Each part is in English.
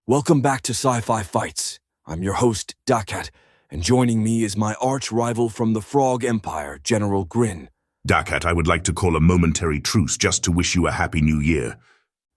Welcome back to Sci-Fi Fights. I'm your host, Dacat, and joining me is my arch-rival from the Frog Empire, General Grin. Dacat, I would like to call a momentary truce just to wish you a happy new year.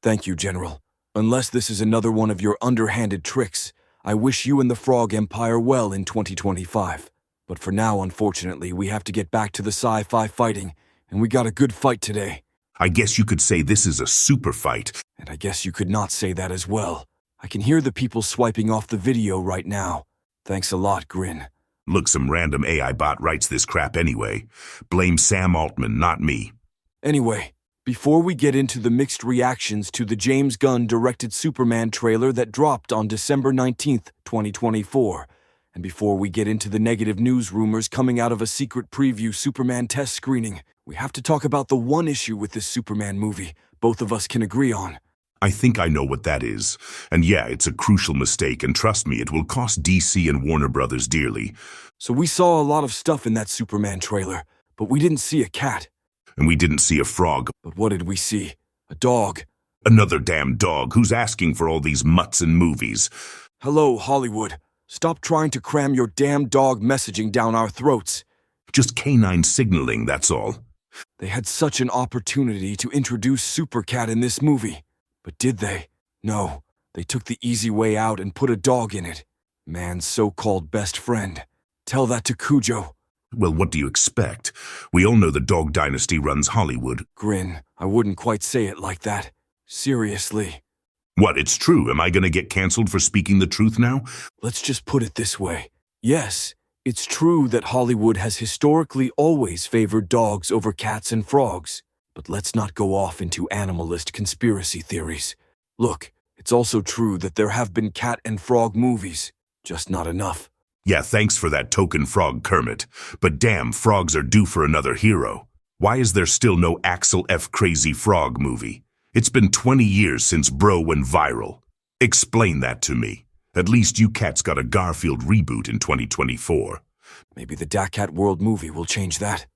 Thank you, General. Unless this is another one of your underhanded tricks, I wish you and the Frog Empire well in 2025. But for now, unfortunately, we have to get back to the sci-fi fighting, and we got a good fight today. I guess you could say this is a super fight. And I guess you could not say that as well. I can hear the people swiping off the video right now. Thanks a lot, Grin. Look, some random AI bot writes this crap anyway. Blame Sam Altman, not me. Anyway, before we get into the mixed reactions to the James Gunn directed Superman trailer that dropped on December 19th, 2024, and before we get into the negative news rumors coming out of a secret preview Superman test screening, we have to talk about the one issue with this Superman movie both of us can agree on. I think I know what that is. And yeah, it's a crucial mistake, and trust me, it will cost DC and Warner Brothers dearly. So we saw a lot of stuff in that Superman trailer, but we didn't see a cat. And we didn't see a frog. But what did we see? A dog. Another damn dog who's asking for all these mutts in movies. Hello, Hollywood. Stop trying to cram your damn dog messaging down our throats. Just canine signaling, that's all. They had such an opportunity to introduce Supercat in this movie. But did they? No, they took the easy way out and put a dog in it. Man's so-called best friend. Tell that to Cujo. Well, what do you expect? We all know the dog dynasty runs Hollywood. Grin, I wouldn't quite say it like that. Seriously. What, it's true? Am I gonna get canceled for speaking the truth now? Let's just put it this way. Yes, it's true that Hollywood has historically always favored dogs over cats and frogs. But let's not go off into animalist conspiracy theories. Look, it's also true that there have been cat and frog movies, just not enough. Yeah, thanks for that token frog, Kermit. But damn, frogs are due for another hero. Why is there still no Axel F. Crazy Frog movie? It's been 20 years since Bro went viral. Explain that to me. At least you cats got a Garfield reboot in 2024. Maybe the Dacat World movie will change that.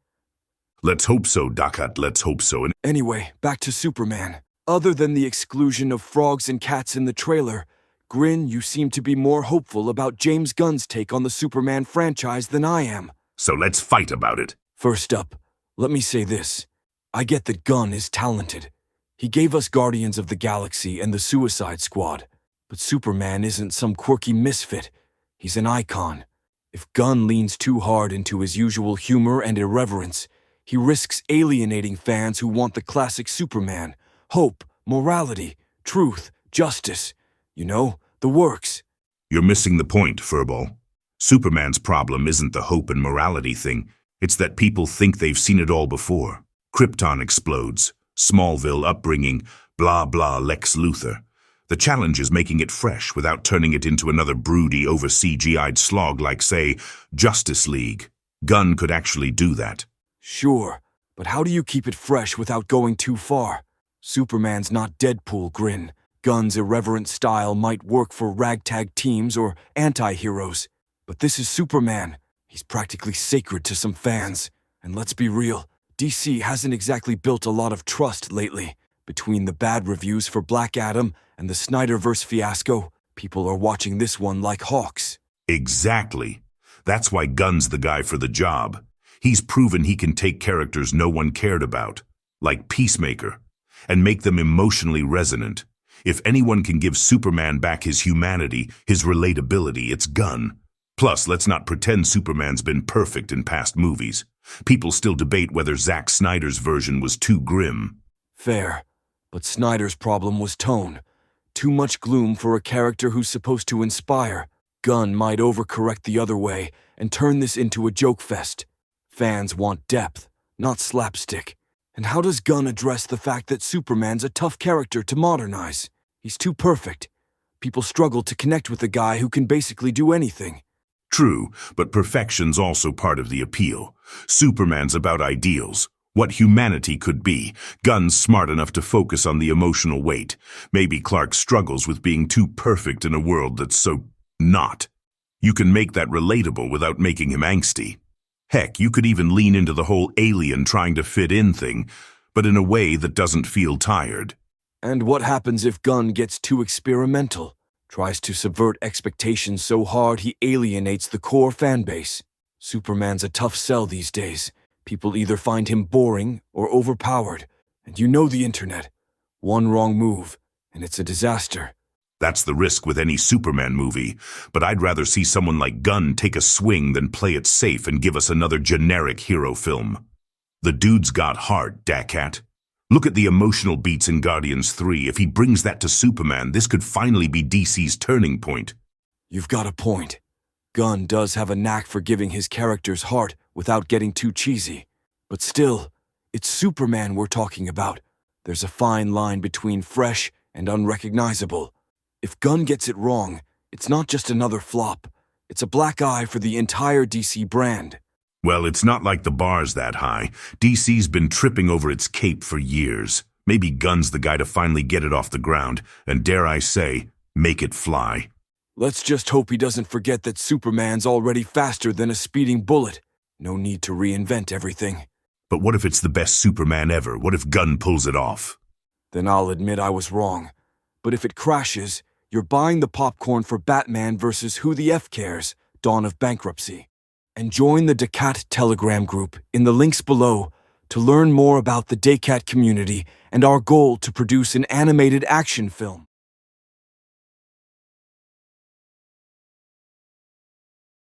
Let's hope so, Dacat, let's hope so. Anyway, back to Superman. Other than the exclusion of frogs and cats in the trailer, Grin, you seem to be more hopeful about James Gunn's take on the Superman franchise than I am. So let's fight about it. First up, let me say this. I get that Gunn is talented. He gave us Guardians of the Galaxy and the Suicide Squad. But Superman isn't some quirky misfit. He's an icon. If Gunn leans too hard into his usual humor and irreverence, he risks alienating fans who want the classic Superman. Hope, morality, truth, justice. You know, the works. You're missing the point, Furball. Superman's problem isn't the hope and morality thing. It's that people think they've seen it all before. Krypton explodes, Smallville upbringing, blah blah Lex Luthor. The challenge is making it fresh without turning it into another broody, over-CGI'd slog like, say, Justice League. Gunn could actually do that. Sure, but how do you keep it fresh without going too far? Superman's not Deadpool, Grin. Gunn's irreverent style might work for ragtag teams or anti-heroes. But this is Superman. He's practically sacred to some fans. And let's be real, DC hasn't exactly built a lot of trust lately. Between the bad reviews for Black Adam and the Snyderverse fiasco, people are watching this one like hawks. Exactly. That's why Gunn's the guy for the job. He's proven he can take characters no one cared about, like Peacemaker, and make them emotionally resonant. If anyone can give Superman back his humanity, his relatability, it's Gunn. Plus, let's not pretend Superman's been perfect in past movies. People still debate whether Zack Snyder's version was too grim. Fair, but Snyder's problem was tone. Too much gloom for a character who's supposed to inspire. Gunn might overcorrect the other way and turn this into a joke fest. Fans want depth, not slapstick. And how does Gunn address the fact that Superman's a tough character to modernize? He's too perfect. People struggle to connect with a guy who can basically do anything. True, but perfection's also part of the appeal. Superman's about ideals, what humanity could be. Gunn's smart enough to focus on the emotional weight. Maybe Clark struggles with being too perfect in a world that's so not. You can make that relatable without making him angsty. Heck, you could even lean into the whole alien trying to fit in thing, but in a way that doesn't feel tired. And what happens if Gunn gets too experimental? Tries to subvert expectations so hard he alienates the core fanbase. Superman's a tough sell these days. People either find him boring or overpowered. And you know the internet. One wrong move, and it's a disaster. That's the risk with any Superman movie, but I'd rather see someone like Gunn take a swing than play it safe and give us another generic hero film. The dude's got heart, Dacat. Look at the emotional beats in Guardians 3. If he brings that to Superman, this could finally be DC's turning point. You've got a point. Gunn does have a knack for giving his characters heart without getting too cheesy. But still, it's Superman we're talking about. There's a fine line between fresh and unrecognizable. If Gunn gets it wrong, it's not just another flop. It's a black eye for the entire DC brand. Well, it's not like the bar's that high. DC's been tripping over its cape for years. Maybe Gunn's the guy to finally get it off the ground, and dare I say, make it fly. Let's just hope he doesn't forget that Superman's already faster than a speeding bullet. No need to reinvent everything. But what if it's the best Superman ever? What if Gunn pulls it off? Then I'll admit I was wrong. But if it crashes, you're buying the popcorn for Batman versus Who the F Cares, Dawn of Bankruptcy. And join the Dacat Telegram group in the links below to learn more about the Dacat community and our goal to produce an animated action film.